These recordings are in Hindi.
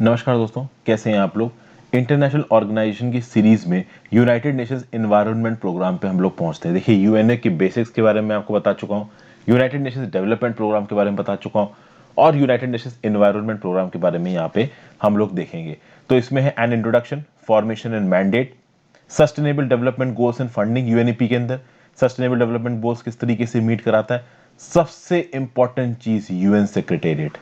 नमस्कार दोस्तों, कैसे हैं आप लोग। इंटरनेशनल ऑर्गेनाइजेशन की सीरीज में यूनाइटेड नेशंस एनवायरनमेंट प्रोग्राम पे हम लोग पहुंचते हैं। देखिए, यूएनए की बेसिक्स के बारे में आपको बता चुका हूं, यूनाइटेड नेशंस डेवलपमेंट प्रोग्राम के बारे में बता चुका हूं और यूनाइटेड नेशंस एनवायरनमेंट प्रोग्राम के बारे में यहाँ पे हम लोग देखेंगे। तो इसमें है an introduction, formation and mandate, sustainable development goals and funding UNEP के अंदर, सस्टेनेबल डेवलपमेंट गोल्स किस तरीके से मीट कराता है, सबसे इंपॉर्टेंट चीज यूएन सेक्रेटेरिएट।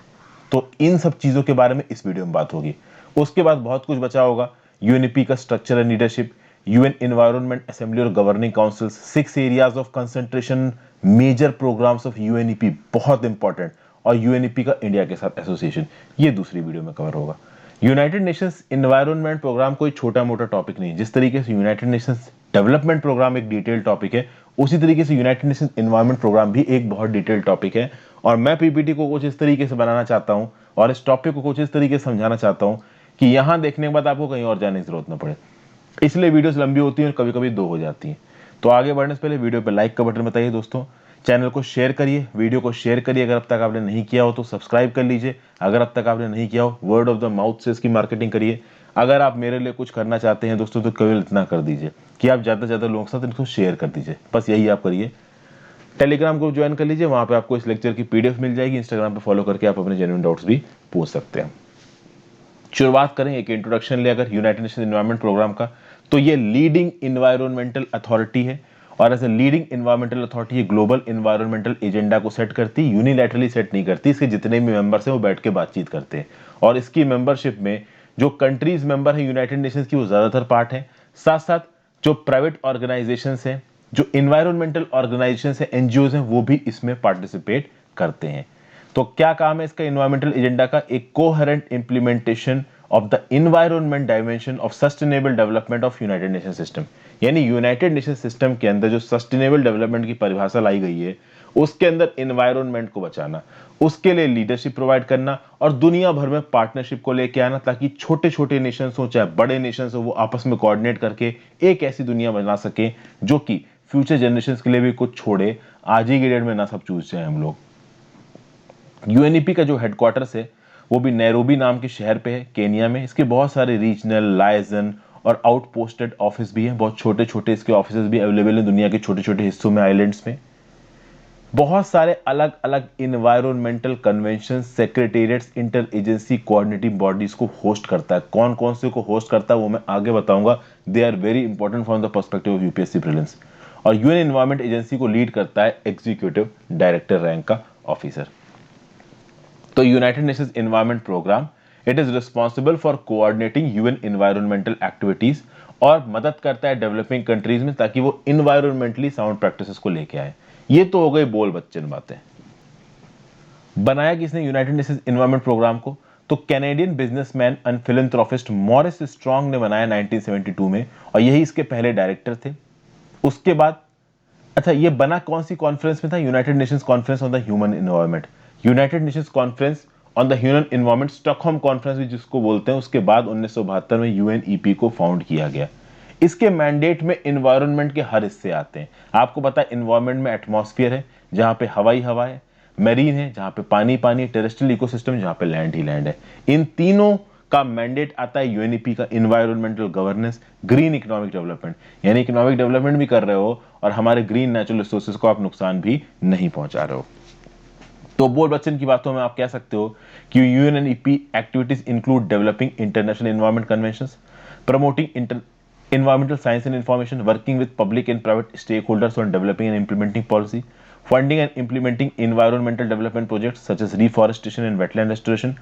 तो इन सब चीजों के बारे में इस वीडियो में बात होगी। उसके बाद बहुत कुछ बचा होगा, यूएनईपी का structure and leadership, UN environment assembly और governing council, 6 areas of concentration, major programmes of UNEP, बहुत इंपॉर्टेंट, और यूएनईपी का इंडिया के साथ एसोसिएशन, ये दूसरी वीडियो में कवर होगा। यूनाइटेड नेशंस एनवायरनमेंट प्रोग्राम कोई छोटा मोटा टॉपिक नहीं, जिस तरीके से यूनाइटेड नेशंस डेवलपमेंट प्रोग्राम एक डिटेल टॉपिक है, उसी तरीके से यूनाइटेड नेशंस एनवायरनमेंट प्रोग्राम भी एक बहुत डिटेल टॉपिक है। और मैं पीपीटी को कुछ इस तरीके से बनाना चाहता हूं और इस टॉपिक को कुछ इस तरीके से समझाना चाहता हूं कि यहां देखने के बाद आपको कहीं और जाने की जरूरत ना पड़े। इसलिए वीडियोस लंबी होती हैं और कभी कभी दो हो जाती हैं। तो आगे बढ़ने से पहले वीडियो पे लाइक का बटन बताइए दोस्तों, चैनल को शेयर करिए, वीडियो को शेयर करिए, अगर अब तक आपने नहीं किया हो तो सब्सक्राइब कर लीजिए, अगर अब तक आपने नहीं किया हो वर्ड ऑफ द माउथ से इसकी मार्केटिंग करिए। अगर आप मेरे लिए कुछ करना चाहते हैं दोस्तों तो केवल इतना कर दीजिए कि आप ज्यादा से ज्यादा लोगों के साथ इसको शेयर कर दीजिए, बस यही आप करिए। टेलीग्राम ग्रुप ज्वाइन कर लीजिए, वहां पे आपको इस लेक्चर की पीडीएफ मिल जाएगी। इंस्टाग्राम पे फॉलो करके आप अपने जेन्युइन डाउट्स भी पूछ सकते हैं। शुरुआत करें एक इंट्रोडक्शन ले अगर यूनाइटेड नेशन एनवायरनमेंट प्रोग्राम का, तो ये लीडिंग इन्वायरमेंटल अथॉरिटी है और as a leading environmental authority ये ग्लोबल इन्वायरमेंटल एजेंडा को सेट करती, यूनिलैटरली सेट नहीं करती। इसके जितने भी मेंबर्स हैं वो बैठ के बातचीत करते हैं और इसकी मेंबरशिप में जो कंट्रीज मेंबर है यूनाइटेड नेशंस की वो ज्यादातर पार्ट है। साथ साथ जो प्राइवेट ऑर्गेनाइजेशंस हैं, जो इन्वायरमेंटल ऑर्गेनाइजेशंस हैं, एनजीओज हैं, वो भी इसमें पार्टिसिपेट करते हैं। तो क्या काम है इसका इन्वायरमेंटल एजेंडा का, एक coherent implementation of the environment dimension of sustainable development of United nation system. यानी यूनाइटेड नेशन सिस्टम के अंदर जो सस्टेनेबल डेवलपमेंट की परिभाषा लाई गई है उसके अंदर इन्वायरमेंट को बचाना, उसके लिए लीडरशिप प्रोवाइड करना और दुनिया भर में पार्टनरशिप को लेके आना, ताकि छोटे छोटे नेशंस हो चाहे बड़े नेशंस हो वो आपस में कोऑर्डिनेट करके एक ऐसी दुनिया बना सके जो कि फ्यूचर जनरेशन के लिए भी कुछ छोड़े, आज ही के डेट में ना सब चूज जाए हम लोग। यूएनईपी का जो हेडक्वार्टर्स है वो भी नैरोबी नाम के शहर पे है, केनिया में। इसके बहुत सारे रीजनल, लाइजन और आउटपोस्टेड ऑफिस भी हैं, बहुत छोटे छोटे इसके ऑफिस भी अवेलेबल हैं दुनिया के छोटे छोटे हिस्सों में, आइलैंड्स में। बहुत सारे अलग अलग environmental convention, secretariats, inter agency coordinating bodies को होस्ट करता है। कौन कौन से को होस्ट करता है वो मैं आगे बताऊंगा। They are very important from the perspective of UPSC prelims. और यूएन एनवायरमेंट एजेंसी को लीड करता है एग्जीक्यूटिव डायरेक्टर रैंक का ऑफिसर। तो United Nations environment programme, it is responsible for coordinating UN environmental activities और मदद करता है डेवलपिंग कंट्रीज में ताकि वो इन्वायरमेंटली साउंड प्रैक्टिसेस को लेके आए। ये तो हो गई बोल बच्चन बातें। बनाया किसने यूनाइटेड नेशंस एनवायरनमेंट प्रोग्राम को, तो Canadian businessman and philanthropist Morris strong ने बनाया 1972 में और यही इसके पहले डायरेक्टर थे। उसके बाद अच्छा, ये बना कौन सी कॉन्फ्रेंस में था, United Nations conference on the human environment, United Nations conference on the human environment, Stockholm conference भी जिसको बोलते हैं। उसके बाद 1972 में यूएनईपी को फाउंड किया गया। इसके मैंडेट में एनवायरनमेंट के हर हिस्से आते हैं। आपको पता है एनवायरनमेंट में एटमॉस्फेयर है जहां पे हवाई हवा है, मेरीन है जहां पे पानी पानी है, टेरेस्ट्रियल इकोसिस्टम जहां पे लैंड ही लैंड है। इन तीनों का मैंडेट आता है यूएनईपी का, environmental governance, green economic development, यानी इकोनॉमिक डेवलपमेंट भी कर रहे हो और हमारे ग्रीन नेचुरल रिसोर्सेज को आप नुकसान भी नहीं पहुंचा रहे हो। तो बोल बच्चन की बातों में आप कह सकते हो कि UNEP activities include developing international environment conventions, promoting environmental science and information, working with public and private stakeholders on developing and implementing policy, funding and implementing environmental development projects such as reforestation and wetland restoration,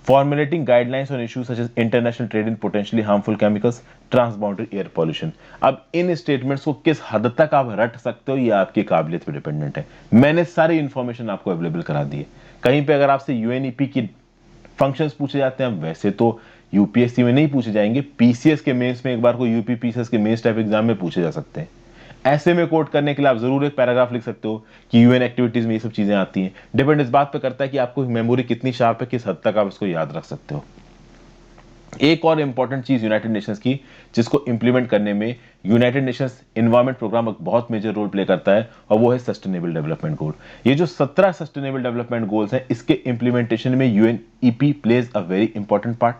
formulating guidelines on issues such as international trade in potentially harmful chemicals, transboundary air pollution। अब इन स्टेटमेंट्स को किस हद तक आप रट सकते हो ये आपकी काबिलियत पर डिपेंडेंट है। मैंने सारी इंफॉर्मेशन आपको अवेलेबल करा दी है। कहीं पे अगर आपसे यूएनईपी की फंक्शंस पूछे जाते हैं, वैसे तो यूपीएससी में नहीं पूछे जाएंगे, पीसीएस के मेंस में एक बार को यूपी पीसीएस के मेंस टाइप एग्जाम में पूछे जा सकते हैं। ऐसे में कोट करने के लिए आप जरूर एक पैराग्राफ लिख सकते हो कि यूएन एक्टिविटीज में ये सब चीजें आती हैं। डिपेंड इस बात पे करता है कि आपको मेमोरी कितनी शार्प है, किस हद तक आप इसको याद रख सकते हो। एक और इंपॉर्टेंट चीज यूनाइटेड नेशंस की जिसको इंप्लीमेंट करने में यूनाइटेड नेशंस एनवायरनमेंट प्रोग्राम एक बहुत मेजर रोल प्ले करता है और वो है सस्टेनेबल डेवलपमेंट गोल। ये जो 17 सस्टेनेबल डेवलपमेंट गोल्स हैं इसके इंप्लीमेंटेशन में UNEP plays a very important part.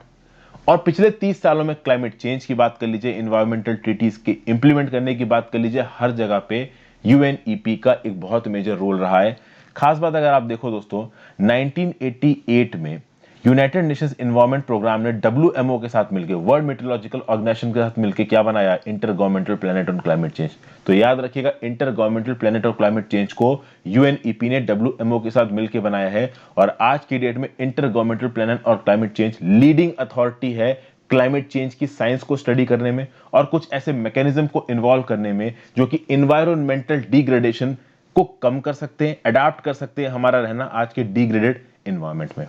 और पिछले 30 सालों में क्लाइमेट चेंज की बात कर लीजिए, इन्वायरमेंटल ट्रीटीज के इंप्लीमेंट करने की बात कर लीजिए, हर जगह पे यूएनईपी का एक बहुत मेजर रोल रहा है। खास बात अगर आप देखो दोस्तों, 1988 में यूनाइटेड नेशंस एनवायरनमेंट प्रोग्राम ने डब्ल्यूएमओ के साथ मिलकर, वर्ल्ड मेट्रोलॉजिकल ऑर्गेनाइजेशन के साथ मिलकर क्या बनाया, inter governmental planet on climate change. तो याद रखिएगा, inter governmental planet on climate change को यूएनईपी ने डब्ल्यूएमओ के साथ मिलकर बनाया है, और आज की डेट में इंटर गवर्नमेंटल प्लानट और क्लाइमेट चेंज लीडिंग अथॉरिटी है क्लाइमेट चेंज की साइंस को स्टडी करने में और कुछ ऐसे मैकेनिज्म को इन्वॉल्व करने में जो कि एनवायरमेंटल डिग्रेडेशन को कम कर सकते हैं, अडाप्ट कर सकते हैं हमारा रहना आज के डिग्रेडेड एनवायरमेंट में।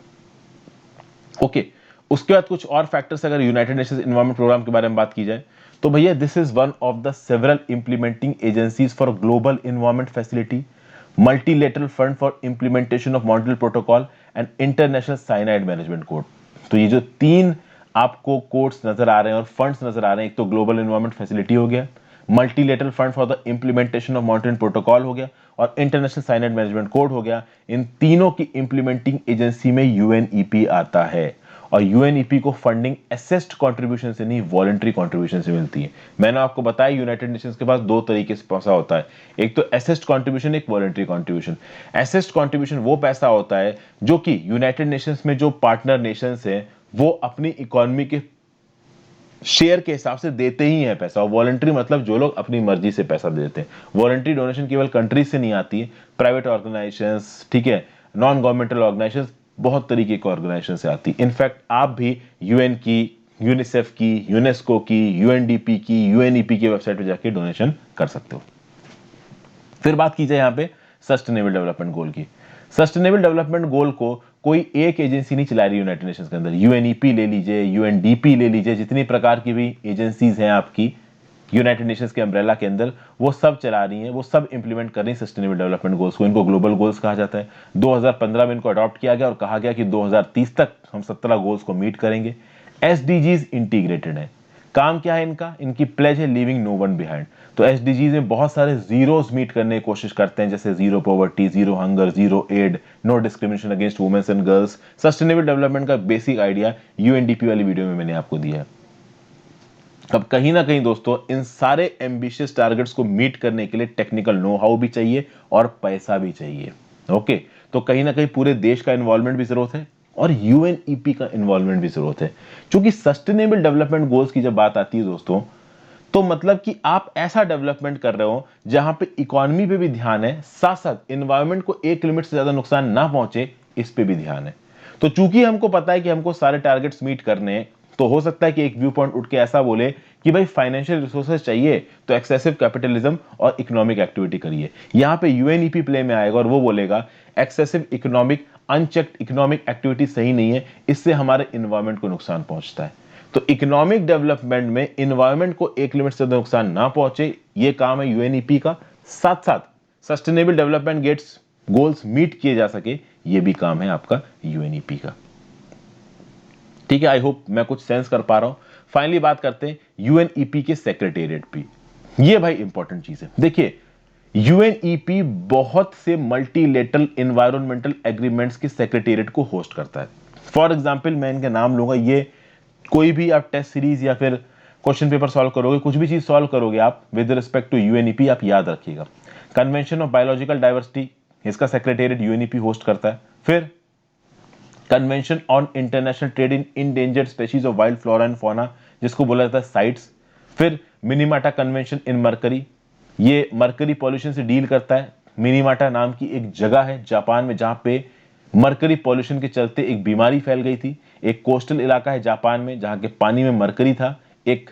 ओके, उसके बाद कुछ और फैक्टर्स अगर यूनाइटेड नेशंस एनवायरनमेंट प्रोग्राम के बारे में बात की जाए तो भैया, this is one of the several implementing agencies for global environment facility, multilateral fund for implementation of Montreal protocol and international cyanide management code. तो ये जो तीन आपको कोड्स नजर आ रहे हैं और फंड्स नजर आ रहे हैं, एक तो ग्लोबल एनवायरनमेंट फैसिलिटी हो गया, multilateral fund for the implementation of Montreal protocol हो गया और इंटरनेशनल साइनाइड मैनेजमेंट कोड हो गया। इन तीनों की इंप्लीमेंटिंग एजेंसी में यूएनईपी आता है, और यूएनईपी को फंडिंग असेस्ड कंट्रीब्यूशन से नहीं, वॉलंटरी कंट्रीब्यूशन से मिलती है। मैंने आपको बताया यूनाइटेड नेशंस के पास दो तरीके से पैसा होता है, एक तो असेस्ड कंट्रीब्यूशन, एक वॉलंटरी कंट्रीब्यूशन। असेस्ड कंट्रीब्यूशन वो पैसा होता है जो कि यूनाइटेड नेशंस में जो पार्टनर नेशंस हैं वो अपनी इकोनॉमी के शेयर के हिसाब से देते ही है पैसा, और वॉलंटरी मतलब जो लोग अपनी मर्जी से पैसा देते हैं। वॉलंटरी डोनेशन केवल कंट्रीज से नहीं आती है, प्राइवेट ऑर्गेनाइजेशंस, ठीक है, नॉन गवर्नमेंटल ऑर्गेनाइजेशंस, बहुत तरीके के ऑर्गेनाइजेशन से आती है। इनफैक्ट आप भी यूएन की, यूनिसेफ की, यूनेस्को की, यूएनडीपी की, यूएनईपी की वेबसाइट पर जाके डोनेशन कर सकते हो। फिर बात की जाए यहाँ पे सस्टेनेबल डेवलपमेंट गोल की। सस्टेनेबल डेवलपमेंट गोल को कोई एक एजेंसी नहीं चला रही यूनाइटेड नेशंस के अंदर। यूएनईपी ले लीजिए, यूएनडीपी ले लीजिए, जितनी प्रकार की भी एजेंसीज हैं आपकी यूनाइटेड नेशंस के अम्ब्रेला के अंदर, वो सब चला रही हैं, वो सब इंप्लीमेंट कर रही हैं सस्टेनेबल डेवलपमेंट गोल्स को। इनको ग्लोबल गोल्स कहा जाता है। 2015 में इनको अडॉप्ट किया गया और कहा गया कि 2030 तक हम 17 गोल्स को मीट करेंगे। एसडीजीज इंटीग्रेटेड है। काम क्या है इनका? इनकी प्लेज है लिविंग नो वन बिहाइंड। तो एसडीजीज में बहुत सारे जीरोस मीट करने की कोशिश करते हैं, जैसे zero poverty, zero hunger, zero aid, no discrimination against women's and girls. Sustainable development का बेसिक आइडिया यूएनडीपी वाली वीडियो में मैंने आपको दिया है। अब कहीं ना कहीं दोस्तों, इन सारे एम्बिशियस टारगेट्स को मीट करने के लिए टेक्निकल नो हाउ भी चाहिए और पैसा भी चाहिए। ओके, तो कहीं ना कहीं पूरे देश का इन्वॉल्वमेंट भी जरूरत है और यूएनईपी का इन्वॉल्वमेंट भी जरूरत है। क्योंकि सस्टेनेबल डेवलपमेंट गोल्स की जब बात आती है दोस्तों, तो मतलब कि आप ऐसा डेवलपमेंट कर रहे हो जहां पे इकोनॉमी पे भी ध्यान है, साथ साथ इन्वायरमेंट को एक लिमिट से ज्यादा नुकसान ना पहुंचे, इस पे भी ध्यान है। तो चूंकि हमको पता है कि हमको सारे टारगेट्स मीट करने हैं, तो हो सकता है कि एक व्यू पॉइंट उठ के ऐसा बोले कि भाई फाइनेंशियल रिसोर्सेज चाहिए तो एक्सेसिव कैपिटलिज्म और इकोनॉमिक एक्टिविटी करिए। यहां पे यूएनईपी प्ले में आएगा और वो बोलेगा excessive economic, unchecked economic activity सही नहीं है, इससे हमारे इन्वायरमेंट को नुकसान पहुंचता है। तो इकोनॉमिक डेवलपमेंट में इन्वायरमेंट को एक लिमिट से नुकसान ना पहुंचे, ये काम है यूएनईपी का। साथ साथ sustainable development gates goals meet किए जा सके, ये भी काम है आपका यूएनईपी का। ठीक है, आई होप मैं कुछ सेंस कर पा रहा हूं। फाइनली बात करते हैं यूएनईपी के सेक्रेटेरिएट पे। ये भाई इंपॉर्टेंट चीज है। देखिए, यूएनईपी बहुत से मल्टीलेटरल एनवायरमेंटल एग्रीमेंट्स के सेक्रेटेरिएट को होस्ट करता है। फॉर एग्जांपल मैं इनके नाम लूंगा, ये कोई भी आप टेस्ट सीरीज या फिर क्वेश्चन पेपर सॉल्व करोगे, कुछ भी चीज सॉल्व करोगे आप विद रिस्पेक्ट टू यूएनईपी, आप याद रखिएगा। कन्वेंशन ऑफ बायोलॉजिकल डाइवर्सिटी, इसका सेक्रेटेरिएट यूएनईपी होस्ट करता है। फिर convention on international trade in endangered species of wild flora and fauna, जिसको बोला जाता है साइट्स। फिर मिनीमाटा कन्वेंशन इन मरकरी, ये मरकरी पॉल्यूशन से डील करता है। मिनीमाटा नाम की एक जगह है जापान में जहां पे मरकरी पॉल्यूशन के चलते एक बीमारी फैल गई थी। एक कोस्टल इलाका है जापान में जहां के पानी में मरकरी था। एक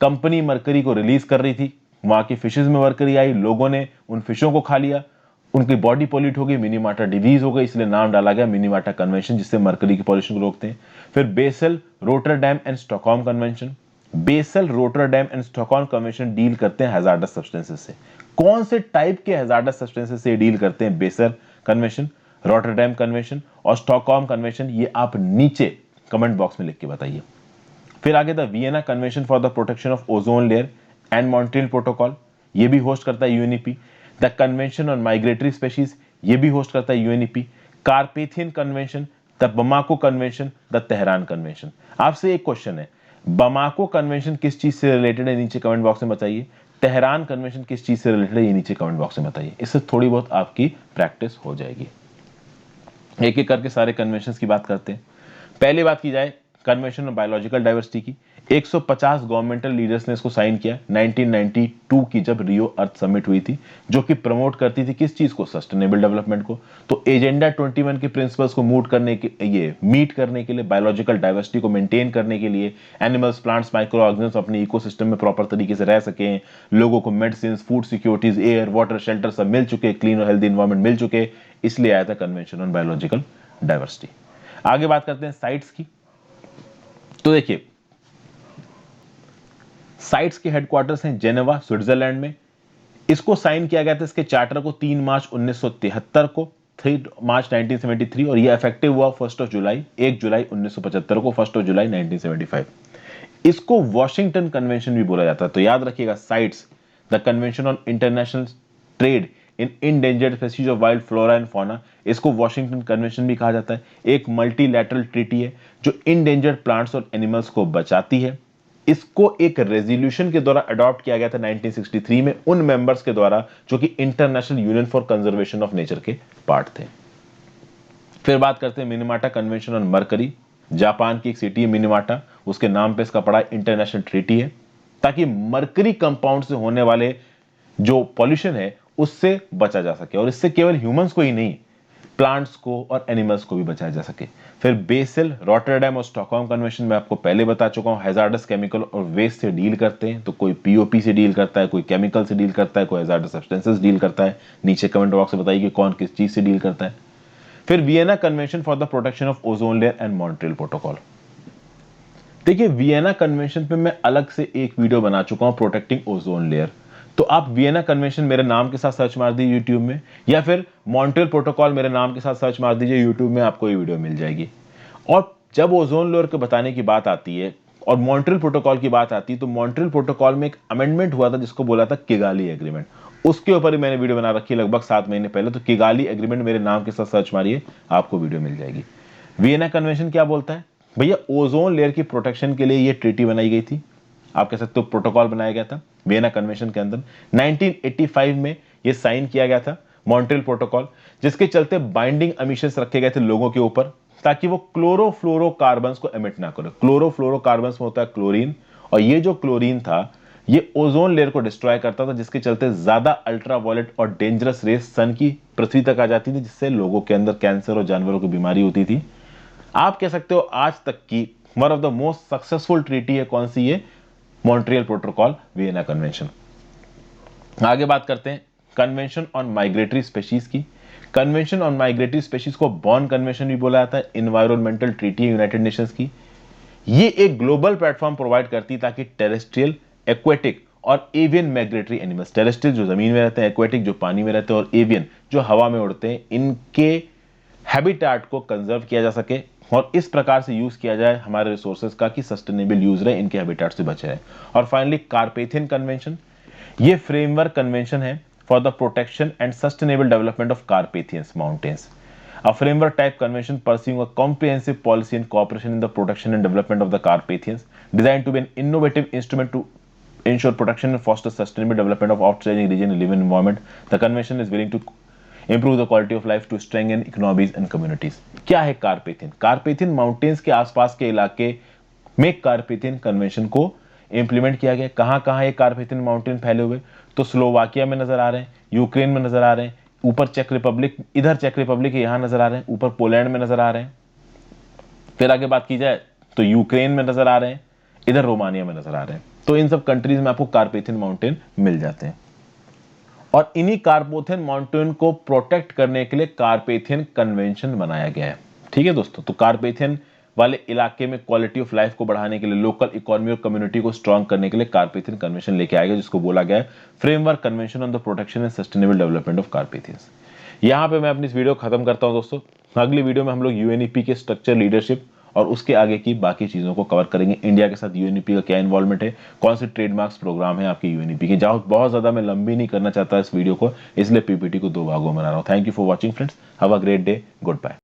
कंपनी मरकरी को रिलीज कर रही थी, वहां की फिशेज में मरकरी आई, लोगों ने उन फिशों को खा लिया, उनकी बॉडी पॉल्यूट हो गई, मिनीमाटा डिजीज हो गई, इसलिए नाम डाला गया मिनीमाटा कन्वेंशन, जिससे मरकरी की पॉल्यूशन को रोकते हैं। फिर Basel, Rotterdam and Stockholm convention. Basel, Rotterdam and Stockholm convention deal करते हैं हैजार्डस सब्सटेंसेस से। कौन से टाइप के हैजार्डस सब्सटेंसेस से डील करते हैं बेसल कन्वेंशन, रॉटरडैम कन्वेंशन और स्टॉकहोम कन्वेंशन, ये आप नीचे कमेंट बॉक्स में लिख के बताइए। फिर आगे the Vienna convention for the protection of ozone layer and Montreal protocol, ये भी होस्ट करता है UNEP. The convention on migratory species, ये भी होस्ट करता है UNEP. Carpathian convention, the Bamako convention, the Tehran convention. आपसे एक क्वेश्चन है, बमाको कन्वेंशन किस चीज से रिलेटेड है, नीचे कमेंट बॉक्स में बताइए। तेहरान कन्वेंशन किस चीज से रिलेटेड है, ये नीचे कमेंट बॉक्स में बताइए। इससे थोड़ी बहुत आपकी प्रैक्टिस हो जाएगी। एक एक करके सारे कन्वेंशंस की बात करते हैं। पहली बात की जाए कन्वेंशन ऑन बायोलॉजिकल डाइवर्सिटी की, 150 गवर्नमेंटल लीडर्स ने इसको साइन किया 1992 की, जब रियो अर्थ समिट हुई थी, जो कि प्रमोट करती थी किस चीज को, सस्टेनेबल डेवलपमेंट को। तो एजेंडा 21 के प्रिंसिपल्स को मीट करने के लिए, बायोलॉजिकल डाइवर्सिटी को मेंटेन करने के लिए, एनिमल्स, प्लांट्स, माइक्रो ऑर्गेनिज्म अपने इकोसिस्टम में प्रॉपर तरीके से रह सकें, लोगों को medicine, food securities, air, water, shelter सब मिल चुके, क्लीन और हेल्दी एनवायरमेंट मिल चुके, इसलिए आया था कन्वेंशन ऑन बायोलॉजिकल डाइवर्सिटी। आगे बात करते हैं साइट्स की। तो देखिए, साइट्स के हेडक्वार्टर्स हैं जेनेवा, स्विट्जरलैंड में। इसको साइन किया गया था, इसके चार्टर को 3 मार्च 1973 को, 3 मार्च 1973, और ये इफेक्टिव हुआ 1 जुलाई 1975 को, 1 जुलाई 1975। इसको वॉशिंगटन कन्वेंशन भी बोला जाता है। तो याद रखिएगा, sites, the convention on international trade in endangered species of wild flora and fauna, इसको वॉशिंगटन कन्वेंशन भी कहा जाता है। एक मल्टीलैटरल ट्रीटी है जो इंडेंजर्ड प्लांट्स और एनिमल्स को बचाती है। इसको एक रेजोल्यूशन के द्वारा अडॉप्ट किया गया था 1963 में उन मेंबर्स के द्वारा जो कि international union for conservation of nature के पार्ट थे। फिर बात करते हैं मिनीमाटा कन्वेंशन ऑन मरकरी। जापान की एक सिटी है मिनीमाटा, उसके नाम पे इसका पड़ा इंटरनेशनल ट्रीटी है, ताकि मरकरी कंपाउंड से होने वाले जो पॉल्यूशन है उससे बचा जा सके, और इससे केवल ह्यूमंस को ही नहीं, प्लांट्स को और एनिमल्स को भी बचाया जा सके। फिर बेसिल, रॉटरडैम और स्टॉकहोम कन्वेंशन में आपको पहले बता चुका हूं, हैजार्डस केमिकल और वेस्ट से डील करते हैं। तो कोई पीओपी से डील करता है, कोई केमिकल से डील करता है, कोई हैजार्डस सब्सटेंसेस डील करता है। नीचे कमेंट बॉक्स में बताइए कि कौन किस चीज से डील करता है। फिर Vienna convention for the protection of ozone layer and Montreal protocol. देखिए, वियना कन्वेंशन पे मैं अलग से एक वीडियो बना चुका हूं, प्रोटेक्टिंग ओजोन लेयर। तो आप वियना कन्वेंशन मेरे नाम के साथ सर्च मार दीजिए यूट्यूब में, या फिर मॉन्ट्रियल प्रोटोकॉल मेरे नाम के साथ सर्च मार दीजिए यूट्यूब में, आपको ये वीडियो मिल जाएगी। और जब ओजोन लेयर को बताने की बात आती है और मॉन्ट्रियल प्रोटोकॉल की बात आती है, तो मॉन्ट्रियल प्रोटोकॉल में एक अमेंडमेंट हुआ था जिसको बोला था किगाली एग्रीमेंट। उसके ऊपर ही मैंने वीडियो बना रखी है लगभग 7 महीने पहले। तो किगाली एग्रीमेंट मेरे नाम के साथ सर्च मारिए, आपको वीडियो मिल जाएगी। वियना कन्वेंशन क्या बोलता है भैया, ओजोन लेयर की प्रोटेक्शन के लिए ये ट्रीटी बनाई गई थी, आप कह सकते हो प्रोटोकॉल बनाया गया था वियना कन्वेंशन के अंदर। 1985 में ये साइन किया गया था मॉन्ट्रियल प्रोटोकॉल, जिसके चलते बाइंडिंग एमिशंस रखे गए थे लोगों के ऊपर, ताकि वो क्लोरोफ्लोरोकार्बन्स को एमिट ना करे। क्लोरोफ्लोरोकार्बन्स में होता है क्लोरीन, और ये जो क्लोरीन था ये ओजोन लेयर को डिस्ट्रॉय करता था, जिसके चलते ज्यादा अल्ट्रावायलेट और डेंजरस रेस सन की पृथ्वी तक आ जाती थी, जिससे लोगों के अंदर कैंसर और जानवरों की बीमारी होती थी। आप कह सकते हो आज तक की one of the most successful treaty है कौन सी, ये मॉन्ट्रियल प्रोटोकॉल, वियना कन्वेंशन। आगे बात करते हैं कन्वेंशन ऑन माइग्रेटरी स्पीशीज की। कन्वेंशन ऑन माइग्रेटरी स्पीशीज को बॉर्न कन्वेंशन भी बोला जाता है, इन्वायरमेंटल ट्रीटी है यूनाइटेड नेशंस की। ये एक ग्लोबल प्लेटफॉर्म प्रोवाइड करती है ताकि टेरेस्ट्रियल, एक्वेटिक और एवियन माइग्रेटरी एनिमल्स, टेरेस्ट्रियल जो जमीन में रहते हैं, एक्वेटिक जो पानी में रहते हैं, और एवियन जो हवा में उड़ते हैं, इनके हैबिटेट को कंजर्व किया जा सके और इस प्रकार से यूज किया जाए हमारे रिसोर्सेज का कि सस्टेनेबल यूज रहे, इनके हैबिटेट से बचे रहे। और फाइनली कार्पेथियन कन्वेंशन, ये फ्रेमवर्क कन्वेंशन है for the protection and sustainable development of Carpathians mountains, a framework type convention pursuing a comprehensive policy and cooperation in the protection and development of the Carpathians, designed to be an innovative instrument to ensure protection and foster sustainable development of outstanding region and living environment. The convention is willing to improve the quality of life to strengthen economies and communities. क्या है कार्पेथियन? कार्पेथियन माउंटेन्स के आसपास के इलाके में कार्पेथियन कन्वेंशन को इंप्लीमेंट किया गया। कहां कहां ये कार्पेथियन माउंटेन फैले हुए, तो स्लोवाकिया में नजर आ रहे हैं, यूक्रेन में नजर आ रहे हैं, ऊपर चेक रिपब्लिक, इधर चेक रिपब्लिक यहां नजर आ रहे हैं, ऊपर पोलैंड में नजर आ रहे हैं। फिर आगे बात की जाए तो यूक्रेन में नजर आ रहे हैं, इधर रोमानिया में नजर आ रहे हैं। तो इन सब कंट्रीज में आपको कार्पेथियन माउंटेन मिल जाते हैं, और इन्हीं कार्पेथियन माउंटेन को प्रोटेक्ट करने के लिए कार्पेथियन कन्वेंशन बनाया गया है। ठीक है दोस्तों, तो कार्पेथियन वाले इलाके में क्वालिटी ऑफ लाइफ को बढ़ाने के लिए, लोकल इकोनॉमी और कम्युनिटी को स्ट्रांग करने के लिए कार्पेथियन कन्वेंशन लेके आएगा, जिसको बोला गया है framework convention on the protection and sustainable development of Carpathians. यहां पे मैं अपनी इस वीडियो खत्म करता हूं दोस्तों। अगली वीडियो में हम लोग यूएनईपी के स्ट्रक्चर, लीडरशिप और उसके आगे की बाकी चीजों को कवर करेंगे। इंडिया के साथ यूएनईपी का क्या इन्वॉल्वमेंट है, कौन से ट्रेडमार्क्स प्रोग्राम है आपके यूएनईपी के। जहां बहुत ज्यादा मैं लंबी नहीं करना चाहता इस वीडियो को, इसलिए पीपीटी को 2 भागों में बना रहा हूं। Thank you for watching friends, have a great day, good bye.